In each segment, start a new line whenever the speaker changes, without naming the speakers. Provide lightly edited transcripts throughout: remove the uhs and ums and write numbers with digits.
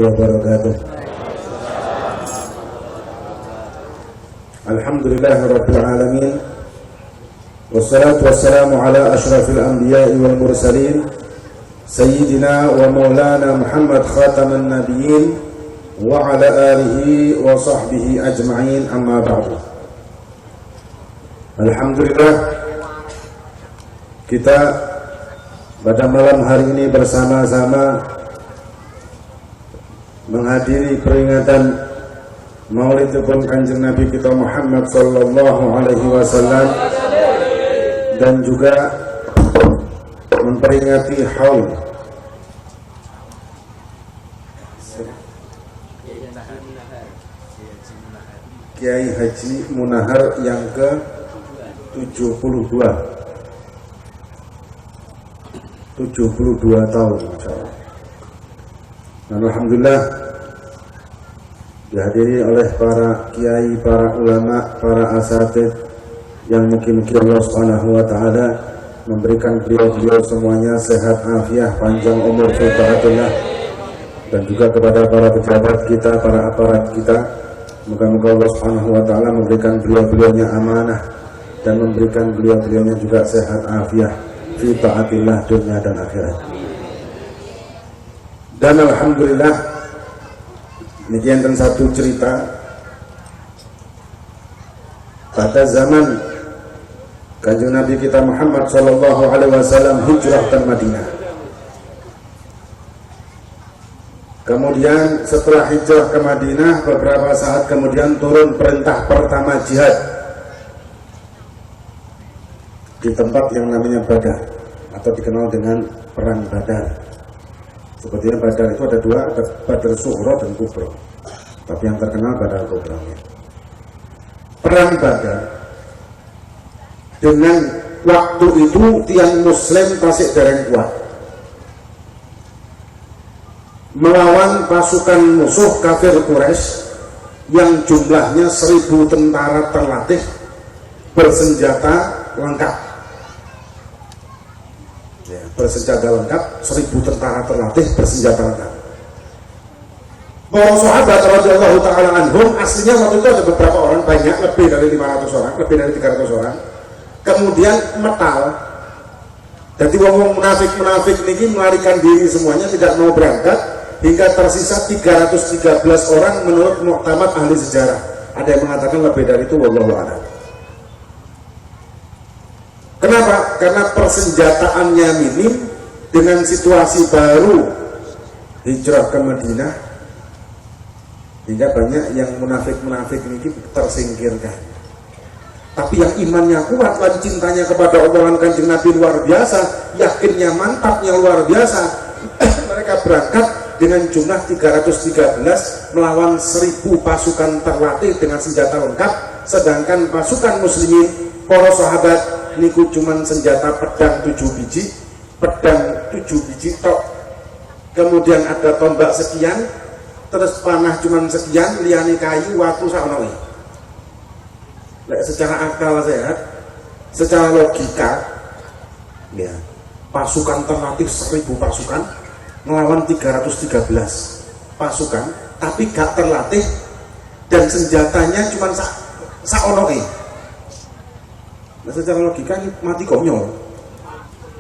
wabarakatuh. Alhamdulillahirabbil alamin. Wassalatu wassalamu ala asyrafil anbiya'i wal mursalin sayyidina wa maulana Muhammad khataman nabiyyin wa ala alihi wa sahbihi ajma'in, amma ba'du. Alhamdulillah, kita pada malam hari ini bersama-sama menghadiri peringatan Maulid Kanjeng Nabi kita Muhammad sallallahu alaihi wasallam dan juga memperingati haul Kiai Haji Munahar yang ke-72 tahun, insyaallah. Dan alhamdulillah dihadiri oleh para kiai, para ulama, para asatidz yang mungkin Allah Subhanahu wa taala memberikan beliau semuanya sehat afiah, panjang umur, taatullah, dan juga kepada para pejabat kita, para aparat kita, moga-moga Allah Subhanahu wa taala memberikan beliau-beliaunya amanah dan memberikan beliau-beliaunya juga sehat afiah fi taatillah dunia dan akhirat. Dan alhamdulillah, ini enten satu cerita pada zaman Kanjeng Nabi kita Muhammad sallallahu alaihi wasallam hijrah ke Madinah. Kemudian setelah hijrah ke Madinah, beberapa saat kemudian turun perintah pertama jihad di tempat yang namanya Badar, atau dikenal dengan perang Badar. Sepertinya Badar itu ada dua, ada Badar Sughra dan Kubra, tapi yang terkenal Badar Kubra. Perang Badar, dengan waktu itu tiang Muslim tasik dereng kuat melawan pasukan musuh kafir Quraisy yang jumlahnya 1000 tentara terlatih bersenjata lengkap. Bersenjata lengkap, 1000 tentara terlatih bersenjata lengkap. Para sahabat radhiyallahu ta'ala anhum, aslinya waktu itu ada beberapa orang, banyak, lebih dari 500 orang, lebih dari 300 orang. Kemudian metal, jadi wong munafik ini melarikan diri semuanya, tidak mau berangkat, hingga tersisa 313 orang menurut muktamad ahli sejarah. Ada yang mengatakan lebih dari itu, wallahu a'lam. Kenapa? Karena persenjataannya minim, dengan situasi baru hijrah ke Madinah, hingga banyak yang munafik ini tersingkirkan. Tapi yang imannya kuat, dan cintanya kepada Allah dan Kanjeng Nabi luar biasa, yakinnya mantapnya luar biasa, mereka berangkat dengan jumlah 313 melawan 1000 pasukan terlatih dengan senjata lengkap, sedangkan pasukan muslimin, para sahabat niku cuman senjata pedang 7 biji, tok, kemudian ada tombak sekian, terus panah cuman sekian, liyane kayu, watu saknoe. Secara akal sehat, secara logika, ya, pasukan terlatih 1000 pasukan melawan 313 pasukan, tapi gak terlatih dan senjatanya cuma saonoe. Nah, secara logika ini mati konyol.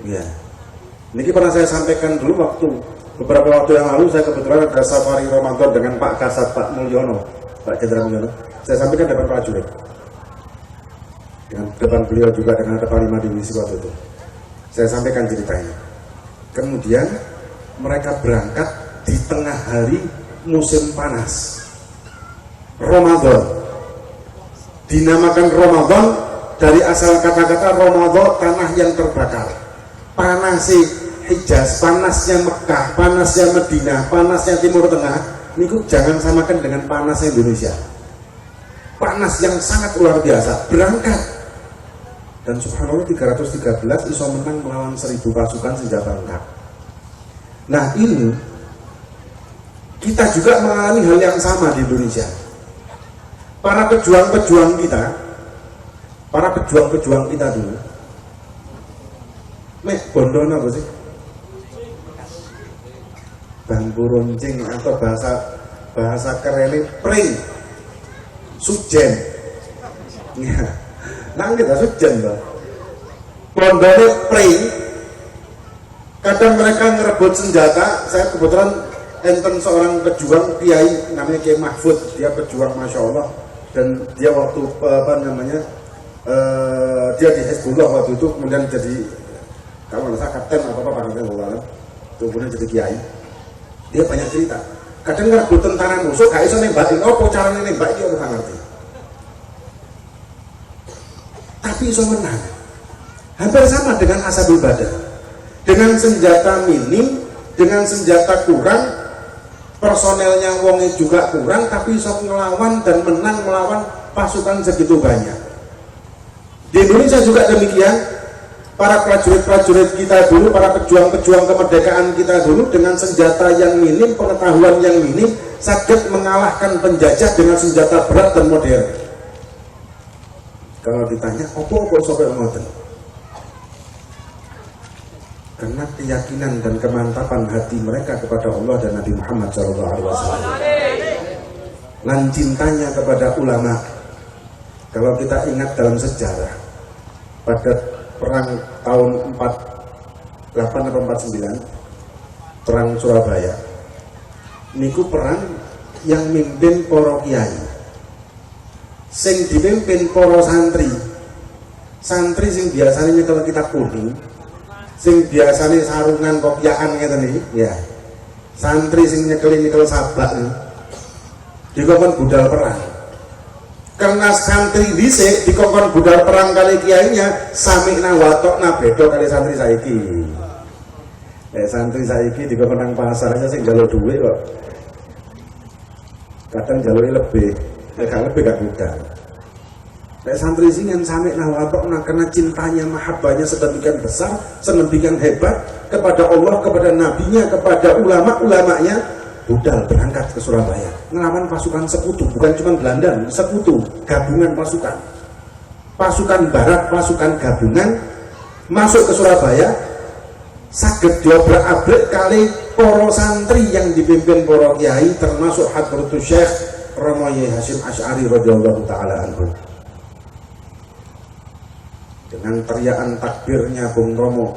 Ya, ini pernah saya sampaikan dulu beberapa waktu yang lalu. Saya kebetulan ada safari Ramadan dengan Pak Kasat, Pak Mulyono, Pak Jenderal Mulyono. Saya sampaikan depan prajurit, dengan depan beliau juga, dengan ada Panglima Divisi waktu itu. Saya sampaikan ceritanya. Kemudian mereka berangkat di tengah hari musim panas, Ramadan. Dinamakan Ramadan dari asal kata-kata Ramadan, tanah yang terbakar. Panasnya Hijaz, panasnya Mekah, panasnya Madinah, panasnya Timur Tengah, niku jangan samakan dengan panasnya Indonesia. Panas yang sangat luar biasa. Berangkat, dan subhanallah 313 iso menang melawan 1000 pasukan senjata lengkap. Nah, ini kita juga mengalami hal yang sama di Indonesia. Para pejuang-pejuang kita dulu, bondo apa sih? bangku runcing atau bahasa kerennya pring sujen ya nah kita sujen loh pondoknya pring kadang mereka ngerebut senjata. Saya kebetulan enten seorang pejuang kiai namanya Kiai Mahfud, dia pejuang Masya Allah, dan dia waktu dia di Hezbollah waktu itu kemudian jadi kalau nggak salah kapten atau apa kemudian jadi kiai. Dia banyak cerita kadang ngerebut tentara musuh gak iso nembakin caranya nembak dia nggak ngerti tapi iso menang. Hampir sama dengan Ashabul Badar, dengan senjata minim, dengan senjata kurang, personelnya wongnya juga kurang, tapi iso ngelawan dan menang melawan pasukan segitu banyak. Di Indonesia juga demikian. Para prajurit-prajurit kita dulu, para pejuang-pejuang kemerdekaan kita dulu dengan senjata yang minim, pengetahuan yang minim, sakit mengalahkan penjajah dengan senjata berat dan modern. Kalau ditanya, apa sampai ngoten? Karena keyakinan dan kemantapan hati mereka kepada Allah dan Nabi Muhammad SAW, dan cintanya kepada ulama. Kalau kita ingat dalam sejarah, pada perang tahun 48 atau 49, perang Surabaya niku perang yang mimpin para kiai, sing dipimpin para santri sing biasanya nyekel kitab kuning, sing biasanya sarungan kopiaan ngeten iki ya, santri sing nyekel sabak dikon budal perang. Karena santri dhisik dikongkon budal perang kali kiainya sami'na wa ta'na beda kali santri saiki. Santri saiki dikongkon nang pasar aja sing njaluk dhuwit kok. Kadang njaluke lebih, gak lebih gak budal. Santri sing yang sami'na wa ta'na karena cintanya, mahabbahnya sedemikian besar, sedemikian hebat kepada Allah, kepada nabinya, kepada ulama-ulamanya. Budal berangkat ke Surabaya ngelawan pasukan sekutu, bukan cuma Belanda, sekutu, gabungan pasukan barat, pasukan gabungan masuk ke Surabaya, saged diobrak-abrik kali para santri yang dipimpin para kiai, termasuk Hadratus Syekh Romo Yai Hasyim Asy'ari radhiyallahu taala anhu. Dengan teriakan takbirnya Bung Romo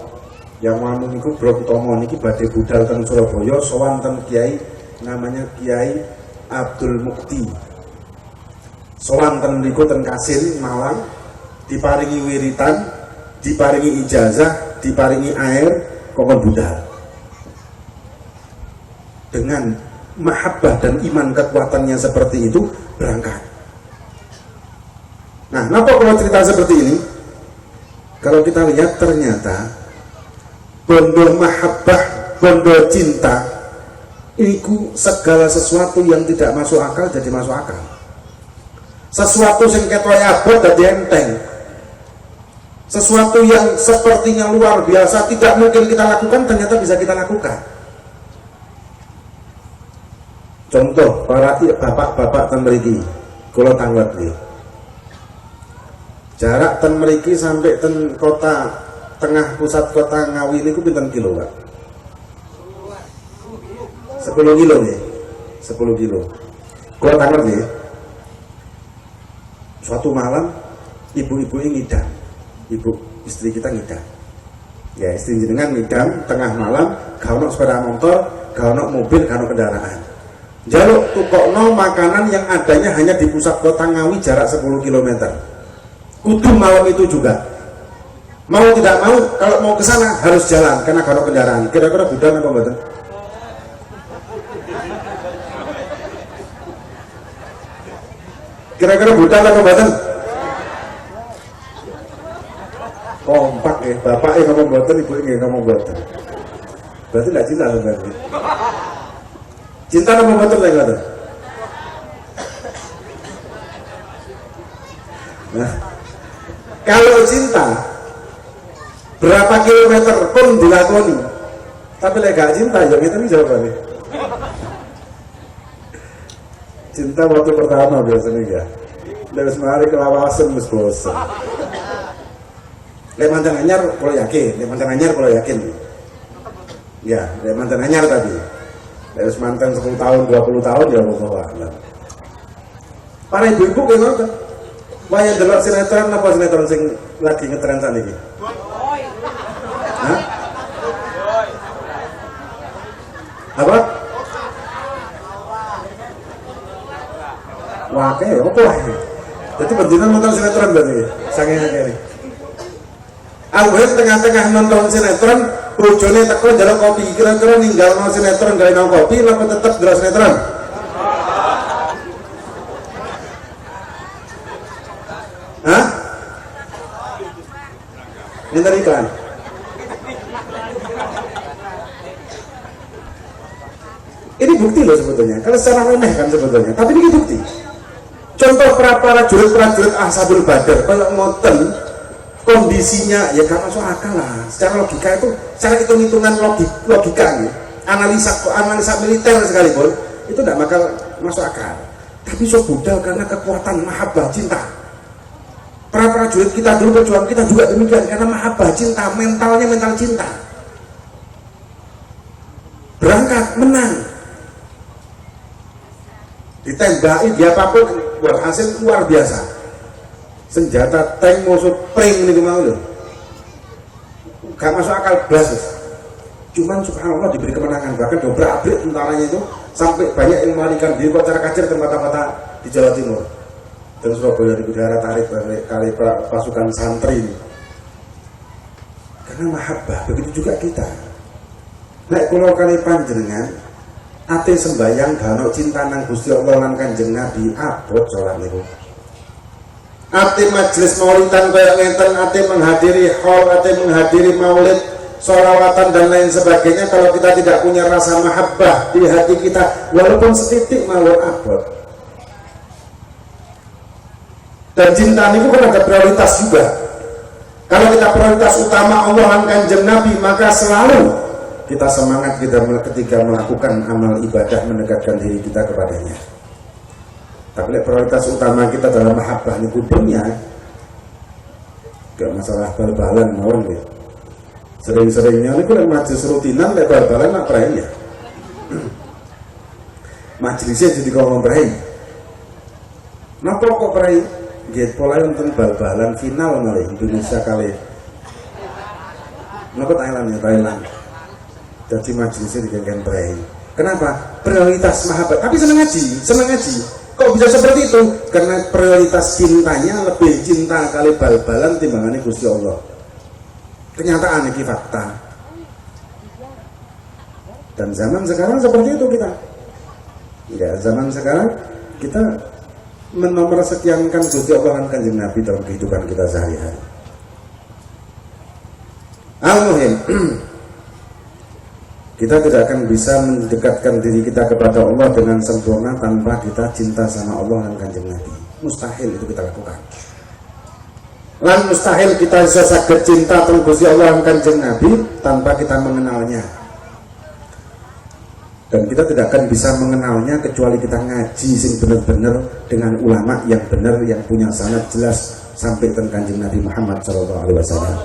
yang mamun niku Bro Utomo niki badhe budal teng Surabaya sowan teng kiai namanya Kiai Abdul Mukti, sowan ten mriku ten Kasin Malang, diparingi wiritan, diparingi ijazah, diparingi air, kongkon budal. Dengan mahabbah dan iman kekuatannya seperti itu berangkat. Nah, kenapa kalau cerita seperti ini? Kalau kita lihat ternyata bondo mahabbah, bondo cinta itu segala sesuatu yang tidak masuk akal jadi masuk akal. Sesuatu yang ketoke abot dadi enteng. Sesuatu yang sepertinya luar biasa tidak mungkin kita lakukan ternyata bisa kita lakukan. Contoh para bapak-bapak ten mriki, kula tanglet nggih. Jarak ten mriki sampai ten kota tengah pusat kota Ngawi niku pinten kilo, Pak? 10 kilo nih, 10 kilo. Kula tanglet nggih. Suatu malam ibu-ibu ini ngidam, ibu istri kita ngidam. Ya istri jenengan ngidam tengah malam, gak ono sepeda motor, gak ono mobil, gak ono kendaraan. Jaluk tukokno makanan yang adanya hanya di pusat kota Ngawi jarak 10 km. Kudu malam itu juga. Mau tidak mau, kalau mau ke sana harus jalan karena gak ono kendaraan. Kira-kira budal apa mboten? Kira-kira budal apa mboten? Kompak ya, bapak ngomong mboten, ibu ngomong mboten. Berarti tidak cinta berarti. Cinta apa mboten lagi mboten? Nah, kalau cinta berapa kilometer pun dilakoni, tapi lek gak cinta ya kita ini jawabannya. Cinta waktu pertama biasanya ya. Dari semari kelawasan mus bosan. Lek mantan anyar kalau yakin, lek mantan anyar kalau yakin. Ya, lek mantan anyar tadi. Terus mantan 10 tahun, 20 tahun ya Allah. Para ibu-ibu kayak ngoten. Wah yang delok sinetron apa sinetron sing lagi ngetren saat ini? Hah? Apa? Wah kayak apa ya? Jadi pendidikan nonton sinetron berarti saking ini. Alhamdulillah tengah-tengah nonton sinetron, bojone teko njaluk kopi, kira-kira ninggal nonton sinetron gawe nang kopi, apa tetep delok sinetron? Hah? Nonton iklan? Ini bukti loh sebetulnya, kalau secara remeh kan sebetulnya, tapi ini bukti. Contoh para prajurit Ashabul Badar, kalau ngoten kondisinya ya gak masuk akal lah. Secara logika itu, secara hitung-hitungan logika gitu. Analisa militer sekalipun itu tidak bakal masuk akal. Tapi so budal karena kekuatan mahabbah cinta. Para prajurit kita dulu berjuang, kita juga demikian karena mahabbah cinta, mentalnya mental cinta. Berangkat menang, ditembaki dia apapun hasil luar biasa. Senjata tank musuh pring ini mau loh, gak masuk akal belas. Cuman subhanallah diberi kemenangan, bahkan dobrak-abrik tentaranya itu sampai banyak yang melarikan diri kocar-kacir ke mata-mata di Jawa Timur dan Surabaya di udara tarik kali pasukan santri ini. Karena mahabbah, begitu juga kita. Nek kula kali panjenengan ate sembayang gano cinta nang Gusti Allah lan Kanjeng Nabi abot salat niku. Ate majelis maulidan kaya ngeten, ate menghadiri haul, ate menghadiri maulid, sholawatan dan lain sebagainya, kalau kita tidak punya rasa mahabbah di hati kita, walaupun setitik mawon abot. Dan cinta itu kan ada prioritas juga. Kalau kita prioritas utama Allah dan Kanjeng Nabi, maka selalu kita semangat ketika melakukan amal ibadah, mendekatkan diri kita kepadanya. Tapi prioritas utama kita dalam mahabbah ini dunia, gak masalah bal-balan mawon ya. Sering-seringnya ini kan majelis rutinan lek bal-balan nak prai ya. Majelisnya jadi ngomong prai. Napa kok prai? Nggih pola wonten bal-balan final malih Indonesia kali. Napa Thailand ya, Thailand. Jadi majelisnya digengken prai. Kenapa? Prioritas mahabbah. Tapi seneng ngaji. Kok bisa seperti itu? Karena prioritas cintanya lebih cinta kali bal-balan timbangannya Gusti Allah. Kenyataan ini fakta. Dan zaman sekarang seperti itu kita. Ya, zaman sekarang kita menomorsekiankan Gusti Allah dan Kanjeng Nabi dalam kehidupan kita sehari-hari. Al-muhim, kita tidak akan bisa mendekatkan diri kita kepada Allah dengan sempurna tanpa kita cinta sama Allah dan Kanjeng Nabi. Mustahil itu kita lakukan. Lan mustahil kita bisa saged cinta teng Gusti Allah dan Kanjeng Nabi tanpa kita mengenalnya. Dan kita tidak akan bisa mengenalnya kecuali kita ngaji sing bener-bener dengan ulama yang benar, yang punya sanad jelas sampai teng Kanjeng Nabi Muhammad sallallahu alaihi wasallam.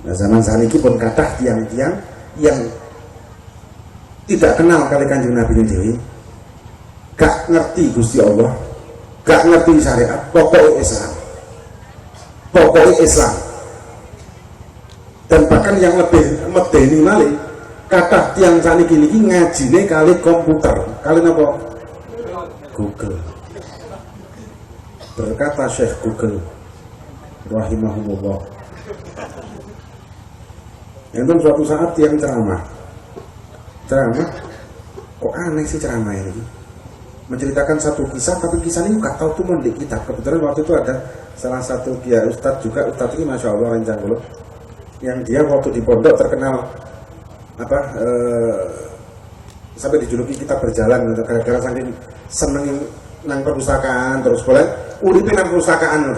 Nah, zaman saniki pun kathah tiang-tiang yang tidak kenal kali Kanjeng Nabi ini dewi, gak ngerti Gusti Allah, gak ngerti syariat, pokoknya Islam. Dan bahkan yang lebih medeni malih, kata tiang saniki niki ngajine kali komputer, kali apa? Google. Berkata Syekh Google rahimahumullah, enten suatu saat yang ceramah, kok aneh sih ceramah ini, menceritakan satu kisah, tapi kisah ini gak tahu tuh di kitab. Kebetulan waktu itu ada salah satu kiai ustadz juga, ustadz ini masya Allah rencang dulu, yang dia waktu di pondok terkenal sampai dijuluki kitab berjalan, gara-gara saking seneng nang perpustakaan, terus boleh uripe nang perpustakaan.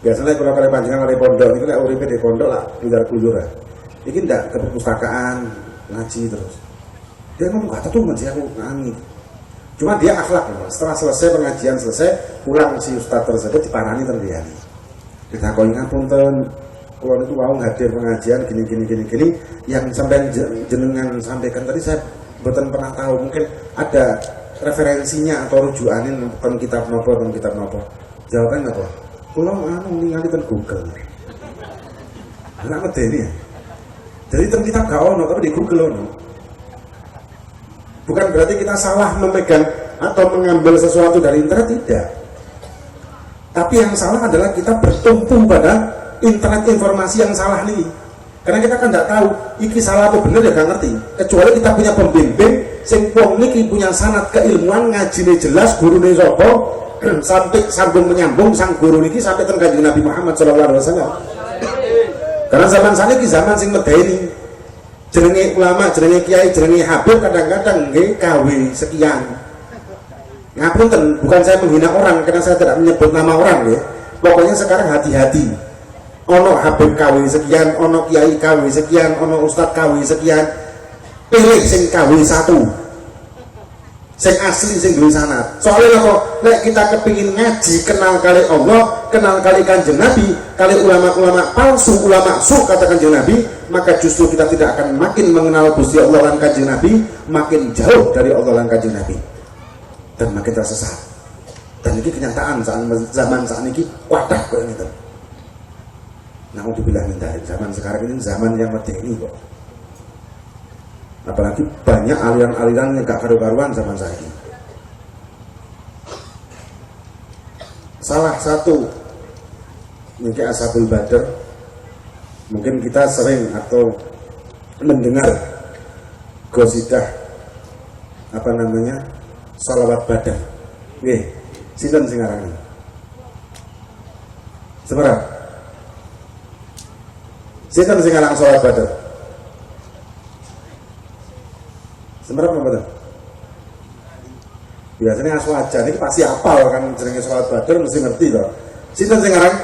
Biasanya kalau kalian panjangan dari pondok itu kayak uripe di pondok lah, keluar ini tidak ke perpustakaan ngaji terus. Dia ngomong kata tuh ngaji aku nangis. Cuma dia akhlak, setelah selesai pengajian pulang si ustadz tersebut diparani terlihat. Kita kau ingat punten, kalau itu mau hadir pengajian gini yang sampai jenengan sampaikan tadi saya mboten pernah tahu, mungkin ada referensinya atau rujukannya tentang kitab nopo. Jawabannya apa? Kula ningali teng Google. Ora medeni ya. Jadi teng kitab gak ono, tapi di Google ono. Bukan berarti kita salah memegang atau mengambil sesuatu dari internet, tidak. Tapi yang salah adalah kita bertumpu pada internet informasi yang salah nih. Karena kita kan tidak tahu iki salah atau benar, ya gak ngerti. Kecuali kita punya pembimbing sing wong niki punya sanad keilmuan, ngajine jelas, gurune sapa, sampai sambung menyambung sang guru niki sampai teng Kanjeng Nabi Muhammad sallallahu alaihi wasallam. Karena zaman saniki zaman sing medeni. Jenenge ulama, jenenge kiai, jenenge habib kadang-kadang nggih KW sekian. Ngapunten, bukan saya menghina orang karena saya tidak menyebut nama orang ya. Pokoknya sekarang hati-hati. Ono habib KW sekian, ono kiai KW sekian, ono ustadz KW sekian. Pilih sing KW 1. Sing asli sing duwe sanad. Soalnya apa? Nek kita kepingin ngaji, kenal kali Allah, kenal kali Kanjeng Nabi, kali ulama-ulama palsu, ulama su kata Kanjeng Nabi, maka justru kita tidak akan makin mengenal Gusti Allah dan Kanjeng Nabi, makin jauh dari Allah dan Kanjeng Nabi, dan makin tersesat. Dan ini kenyataan zaman saat ini wadah kok ini. Nah, untuk bilang dari zaman sekarang ini zaman yang medeni kok. Apalagi banyak aliran-aliran yang gak karu-karuan zaman saya ini. Salah satu mungkin Ashabul Badr, mungkin kita sering atau mendengar gosidah apa namanya salawat Badar. Nggih, sinten sing aran? Seberapa? Sinten sing aran salawat Badar? Seberapa betul? Biasanya aswaja ini pasti apal kan jenenge salat Badar mesti ngerti loh. Sinten sing aran?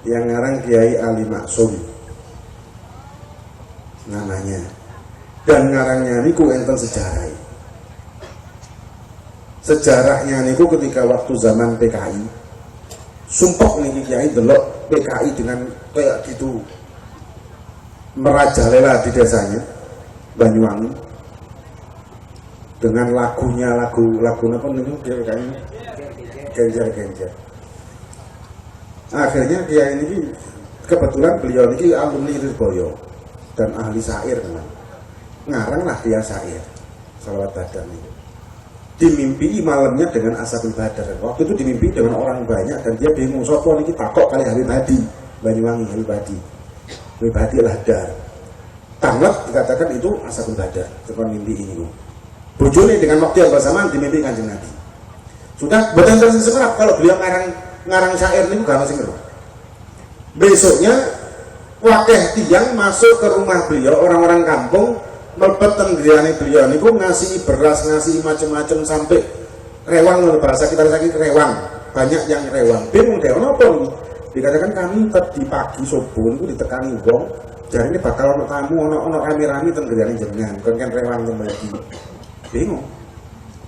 Yang ngarang Kiai Ali Maksum namanya, dan ngarangnya niku enten sejarah. Sejarahnya niku ketika waktu zaman PKI, sumpek niki Kiai delok PKI dengan kayak gitu merajalela di desanya Banyuwangi dengan lagunya lagu apa niku kayaknya Genjer. Akhirnya Kiai ini kebetulan beliau ini alumni Lirboyo dan ahli syair memang. Ngarang lah dia syair salawat Badar ini. Dimimpi malamnya dengan Ashabul Badar. Waktu itu dimimpi dengan orang banyak dan dia bingung sapa niki takok kali Habib Hadi Banyuwangi, Habib Hadi Lahdar. Tanglet dikatakan itu Ashabul Badar. Seperti mimpi ini. Bojone dengan waktu yang bersamaan dimimpi Kanjeng Nabi. Sudah boten seserap kalau beliau ngarang syair ini gak masih ngeruh. Besoknya wakeh tiang masuk ke rumah beliau, orang-orang kampung melebet tenggriane beliau niku ngasih beras, ngasih macam-macam sampai rewang, bahasa kita lagi rewang, banyak yang rewang. Bingung deh, kenapa nih? Dikatakan kami tadi pagi subuh itu ditekani wong, jadi ini bakal ono tamu, ono rame-rame tenggriane jenengan, kan rewang lagi. Bingung,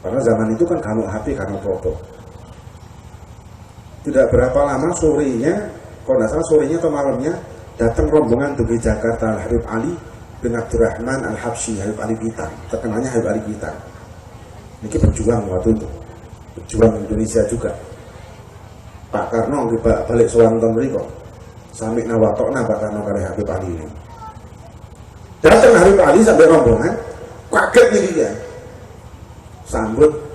karena zaman itu kan kamu HP, kamu foto. Tidak berapa lama sorenya, kalau tidak salah sorenya atau malamnya datang rombongan dari Jakarta Habib Ali bin Abdurrahman Al-Habsyi, Habib Ali Bitang, terkenalnya Habib Ali Bitang. Ini berjuang waktu itu, berjuang Indonesia juga. Pak Karno balik sowan teng mriko, sampai nawatokna Pak Karno kali Habib Ali ini. Datang Habib Ali sampai rombongan, kaget nih dia, sambut.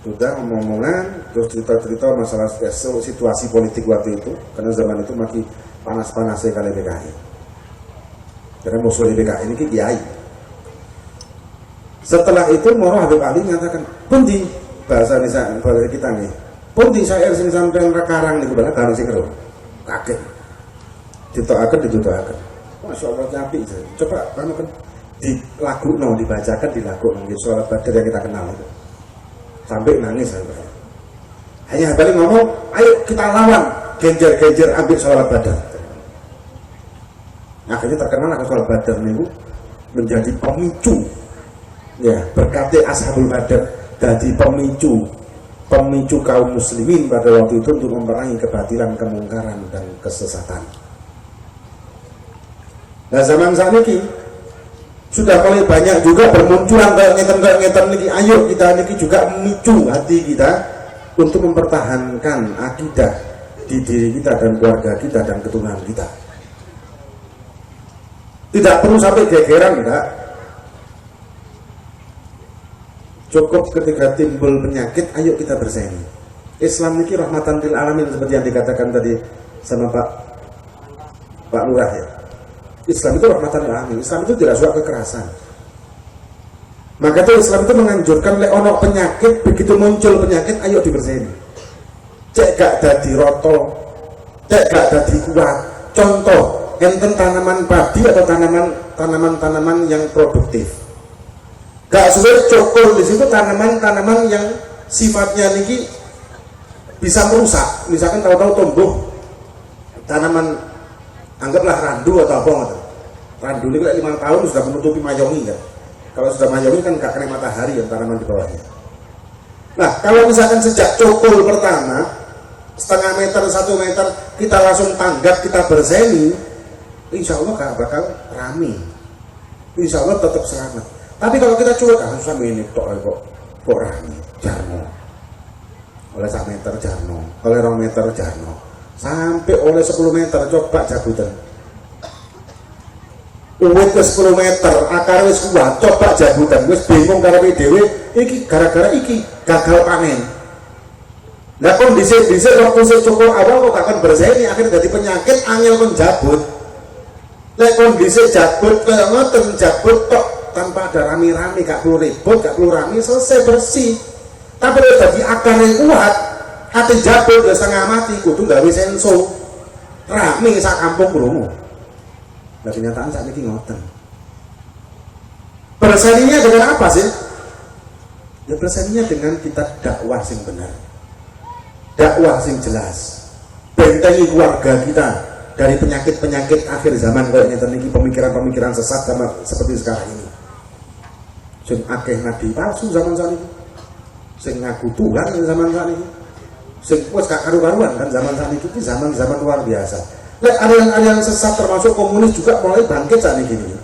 Sudah omongan, terus cerita-cerita masalah situasi politik waktu itu, karena zaman itu masih panas-panasnya kali PKI. Karena musuh PKI ini Kiai. Setelah itu Moro Habib Ali mengatakan, pundi bahasa kita nih, pundi syair sing sampean rekarang niku bala karo sing ero. Kaget. Ditokaken. Masya Allah capek. Coba kan dibacakan di lagu salat Badar yang kita kenal itu. Sampai nangis saya. Hanya balik ngomong, ayo kita lawan, genjer ambil salawat Badar. Akhirnya terkenal salawat Badar ini menjadi pemicu, ya berkati Ashabul Badar jadi pemicu kaum muslimin pada waktu itu untuk memerangi kebatilan, kemungkaran dan kesesatan. Nah zaman saat ini sudah mulai banyak juga bermunculan kayak ngeten niki. Ayo kita niki juga memicu hati kita untuk mempertahankan akidah di diri kita dan keluarga kita dan keturunan kita. Tidak perlu sampai gegeran, enggak. Cukup ketika timbul penyakit, ayo kita berseni. Islam niki rahmatan lil alamin seperti yang dikatakan tadi sama Pak Lurah ya. Islam itu rahmatan lil alamin. Islam itu tidak suka kekerasan. Maka itu Islam itu menganjurkan lek ono penyakit, begitu muncul penyakit ayo dibersihkan. Cek gak dadi roto, cek gak dadi kuat. Contoh, enten tanaman padi atau tanaman yang produktif. Gak sulit cokol di situ tanaman-tanaman yang sifatnya niki bisa merusak. Misalkan tahu-tahu tumbuh tanaman, anggaplah randu atau apa gitu. Randu ini 5 tahun sudah menutupi mayongi kan. Kalau sudah mayongi kan gak kena matahari yang tanaman di bawahnya. Nah kalau misalkan sejak cokol pertama setengah meter 1 meter kita langsung tanggap, kita berseni, insya Allah gak bakal rame, insya Allah tetap selamat. Tapi kalau kita cuek sama ini kok rame, jarno oleh 1 meter jarno, oleh 2 meter jarno, sampai oleh 10 meter coba jabutan. Uwit ke 10 meter, akar wis kuat, coba jabutan, wis bingung karena dhewe iki gara-gara iki gagal panen. Nah kondisi waktu saya cukup awal kok akan berseni akhirnya jadi penyakit angel kon jabut. Lek kondisi jabut kayak ngoten jabut tok tanpa ada rame-rame, gak perlu ribut, gak perlu rame, selesai bersih. Tapi kalau jadi akarnya kuat, hati jabut udah setengah mati, kudu gawe senso, rame sak kampung krungu. Nah kenyataan saat ini ngoten. Berseninya dengan apa sih? Ya berseninya dengan kita dakwah sing benar, dakwah sing jelas, bentengi keluarga kita dari penyakit-penyakit akhir zaman kayak ini, pemikiran-pemikiran sesat sama seperti sekarang ini. Sing akeh nabi palsu zaman saat ini, sing ngaku Tuhan zaman saat ini, sing wes gak karu-karuan kan zaman saat ini, zaman luar biasa. Aliran-aliran sesat termasuk komunis juga mulai bangkit saat ini.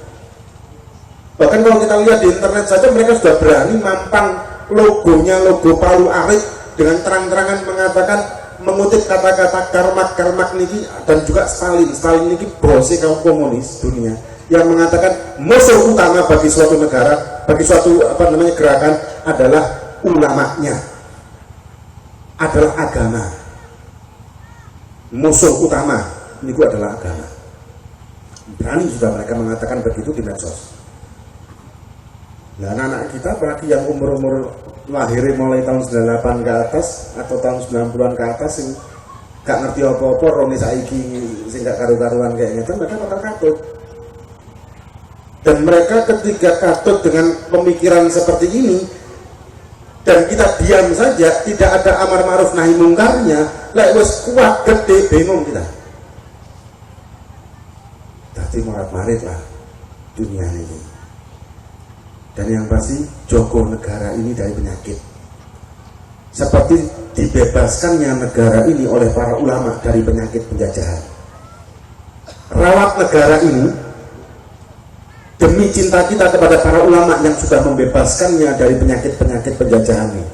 Bahkan kalau kita lihat di internet saja mereka sudah berani mampang logonya, logo Palu Arit dengan terang-terangan mengatakan, mengutip kata-kata Karmak niki dan juga Stalin niki bose kaum komunis dunia yang mengatakan musuh utama bagi suatu negara, bagi suatu gerakan adalah ulamanya, adalah agama. Musuh utama ini adalah agama. Berani sudah mereka mengatakan begitu di medsos. Nah anak-anak kita apalagi yang umur-umur lahir mulai tahun 98 ke atas atau tahun 90-an ke atas yang gak ngerti apa-apa, roni saiki sing gak karu-karuan kayak gitu, mereka bakal katut. Dan mereka ketika katut dengan pemikiran seperti ini dan kita diam saja, tidak ada amar ma'ruf nahi mungkarnya, lek wis kuat gede bingung kita. Tapi marit lah dunia ini. Dan yang pasti jogo negara ini dari penyakit. Seperti dibebaskannya negara ini oleh para ulama dari penyakit penjajahan. Rawat negara ini demi cinta kita kepada para ulama yang sudah membebaskannya dari penyakit-penyakit penjajahan ini.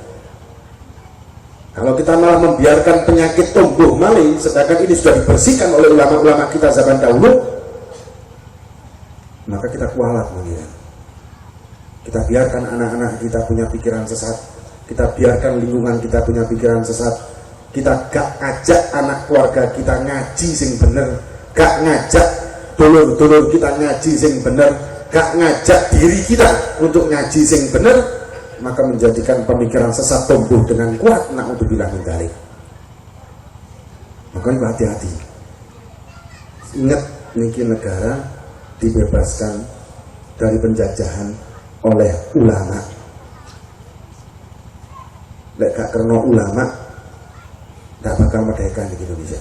Kalau kita malah membiarkan penyakit tumbuh malih, sedangkan ini sudah dibersihkan oleh ulama-ulama kita zaman dahulu, maka kita kualat mengira. Kita biarkan anak-anak kita punya pikiran sesat, kita biarkan lingkungan kita punya pikiran sesat, kita gak ajak anak keluarga kita ngaji sing bener, gak ngajak dulur-dulur kita ngaji sing bener, gak ngajak diri kita untuk ngaji sing bener, maka menjadikan pemikiran sesat tumbuh dengan kuat. Na'udzubillah min dzalik. Makanya hati-hati. Ingat niki negara dibebaskan dari penjajahan oleh ulama. Lek gak karena ulama gak bakal merdeka di Indonesia.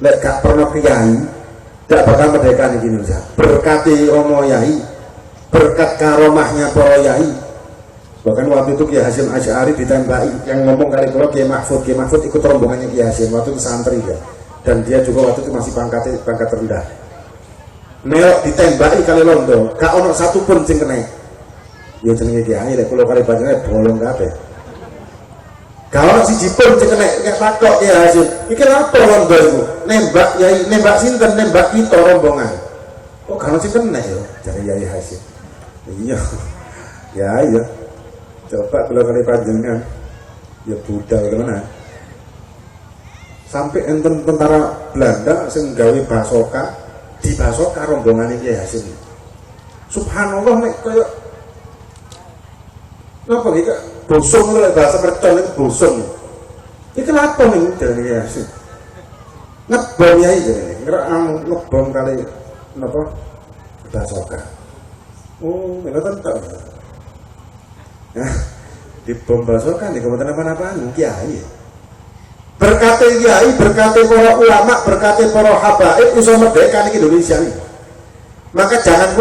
Lek gak pernah kiai gak bakal merdeka di Indonesia. Berkati Romo Yai, berkat karomahnya para yai. Bahkan waktu itu Kiai Hasyim Asy'ari ditembaki, yang ngomong kali kalau Kiai Mahfud ikut rombongannya Kiai Hasyim waktu itu santri ya, dan dia juga waktu itu masih pangkat rendah. melok ditembaki kali londo, gak ono satupun sing kena. Ya jenenge kiai lek kula kali panjenengan bolong kabeh. Gak ono siji pun sing kena, nek takok ya Hasim. Iki apa londo iku? Nembak yai, nembak sinten? Nembak kita rombongan. Kok gak ono sing kena ya jare Yai Hasim. Iya. Ya iya. Coba kula kali panjenengan ya budal tenan. Sampai enten tentara Belanda sing gawe basoka di basoka rombongan iki Hasim. Subhanallah nek kaya napa iki bosong lho bahasa mercon iki bosong. Iki kenapa nih dari Hasim? Ngebom yai jane. Kira ngebom kali napa basoka. Oh, ngoten ta. Nah, di bom basoka nih kemudian apa-apaan kiai. Berkati kiai, berkati para ulama, berkati para habaib iso merdeka ning Indonesia nih. Maka jangan